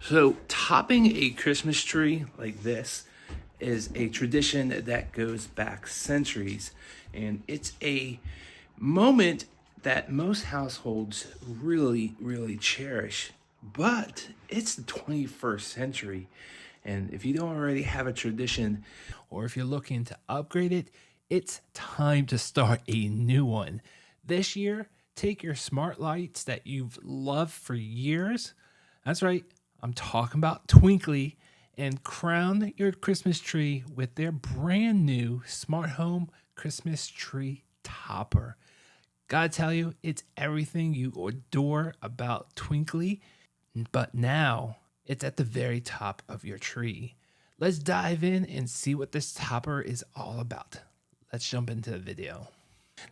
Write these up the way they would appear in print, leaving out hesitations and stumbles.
So, topping a Christmas tree like this is a tradition that goes back centuries, and it's a moment that most households really cherish. But it's the 21st century, and if you don't already have a tradition, or if you're looking to upgrade it, it's time to start a new one. This year, take your smart lights that you've loved for years. That's right, I'm talking about Twinkly, and crown your Christmas tree with their brand new smart home Christmas tree topper. Gotta tell you, it's everything you adore about Twinkly, but now it's at the very top of your tree. Let's dive in and see what this topper is all about. Let's jump into the video.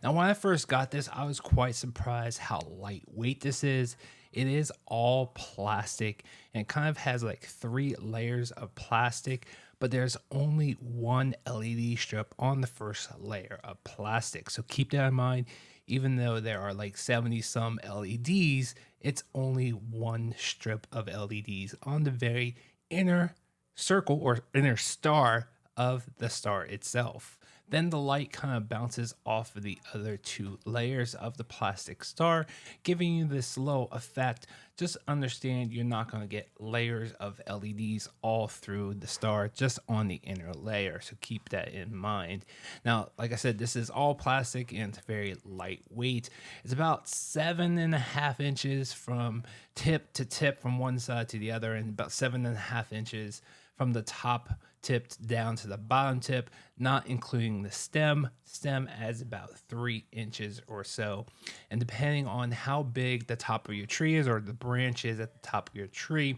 Now, when I first got this, I was quite surprised how lightweight this is. It is all plastic and it kind of has like 3 layers of plastic, but there's only one LED strip on the first layer of plastic. So keep that in mind. Even though there are like 70 some LEDs, it's only one strip of LEDs on the very inner circle or inner star of the star itself. Then the light kind of bounces off of the other 2 layers of the plastic star, giving you this low effect. Just understand you're not going to get layers of LEDs all through the star, just on the inner layer. So keep that in mind. Now, like I said, this is all plastic and it's very lightweight. It's about 7.5 inches from tip to tip from one side to the other, and about 7.5 inches from the top tipped down to the bottom tip, not including the stem. Stem adds about 3 inches or so. And depending on how big the top of your tree is or the branches at the top of your tree,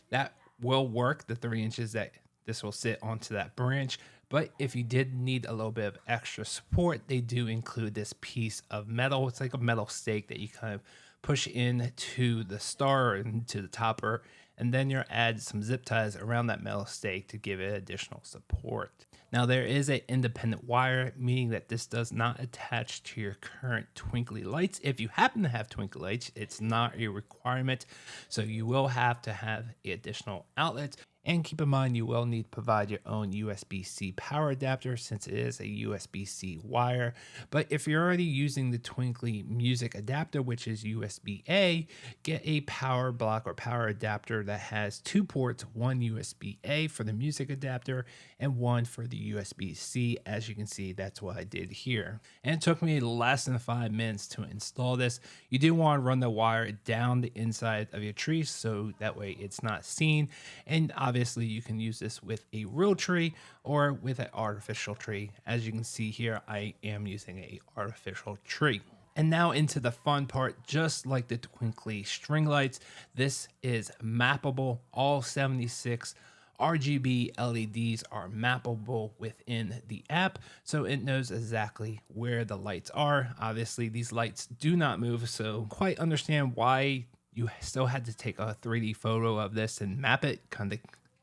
that will work, the 3 inches that this will sit onto that branch. But if you did need a little bit of extra support, they do include this piece of metal. It's like a metal stake that you kind of push into the star or into the topper, and then you'll add some zip ties around that metal stake to give it additional support. Now, there is an independent wire, meaning that this does not attach to your current Twinkly lights. If you happen to have Twinkly lights, it's not a requirement, so you will have to have an additional outlet. And keep in mind, you will need to provide your own USB-C power adapter since it is a USB-C wire. But if you're already using the Twinkly music adapter, which is USB-A, get a power block or power adapter that has 2 ports, one USB-A for the music adapter and one for the USB-C. As you can see, that's what I did here. And it took me less than 5 minutes to install this. You do want to run the wire down the inside of your tree so that way it's not seen. And obviously, you can use this with a real tree or with an artificial tree. As you can see here, I am using an artificial tree. And now into the fun part. Just like the Twinkly string lights, this is mappable. All 76 RGB LEDs are mappable within the app, so it knows exactly where the lights are. Obviously, these lights do not move, so quite understand why you still had to take a 3D photo of this and map it.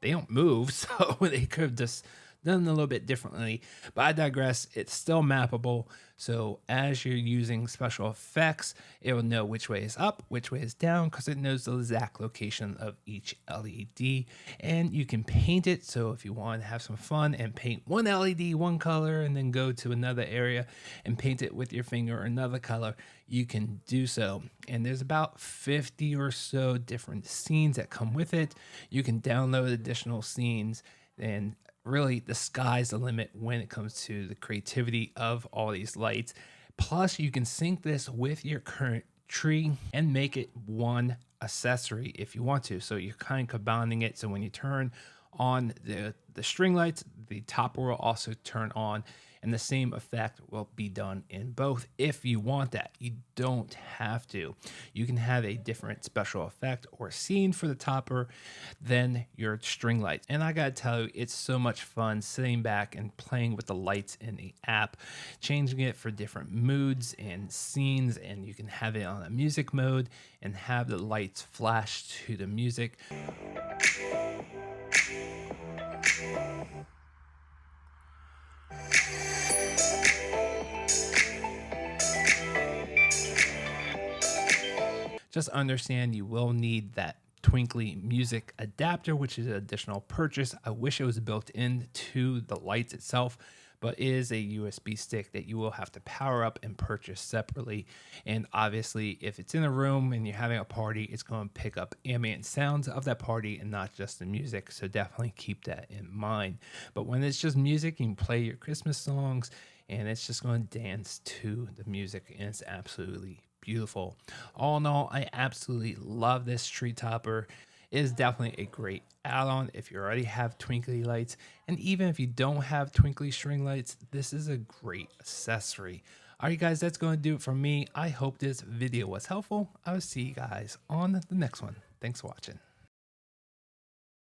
They don't move, so they could have just done a little bit differently. But I digress. It's still mappable. So as you're using special effects, it will know which way is up, which way is down, because it knows the exact location of each LED. And you can paint it. So if you want to have some fun and paint one LED one color and then go to another area and paint it with your finger another color, you can do so. And there's about 50 or so different scenes that come with it. You can download additional scenes, and really the sky's the limit when it comes to the creativity of all these lights. Plus, you can sync this with your current tree and make it one accessory if you want to. So you're kind of combining it. So when you turn on the string lights, the topper will also turn on, and the same effect will be done in both if you want that. You don't have to. You can have a different special effect or scene for the topper than your string lights. And I gotta tell you, it's so much fun sitting back and playing with the lights in the app, changing it for different moods and scenes, and you can have it on a music mode and have the lights flash to the music. Just understand you will need that Twinkly music adapter, which is an additional purchase. I wish it was built into the lights itself, but it is a USB stick that you will have to power up and purchase separately. And obviously, if it's in a room and you're having a party, it's going to pick up ambient sounds of that party and not just the music. So definitely keep that in mind. But when it's just music, you can play your Christmas songs and it's just going to dance to the music, and it's absolutely beautiful. All in all, I absolutely love this tree topper. It is definitely a great add-on if you already have twinkly lights, and even if you don't have twinkly string lights, this is a great accessory. All right, guys, that's going to do it for me. I hope this video was helpful. I will see you guys on the next one. Thanks for watching.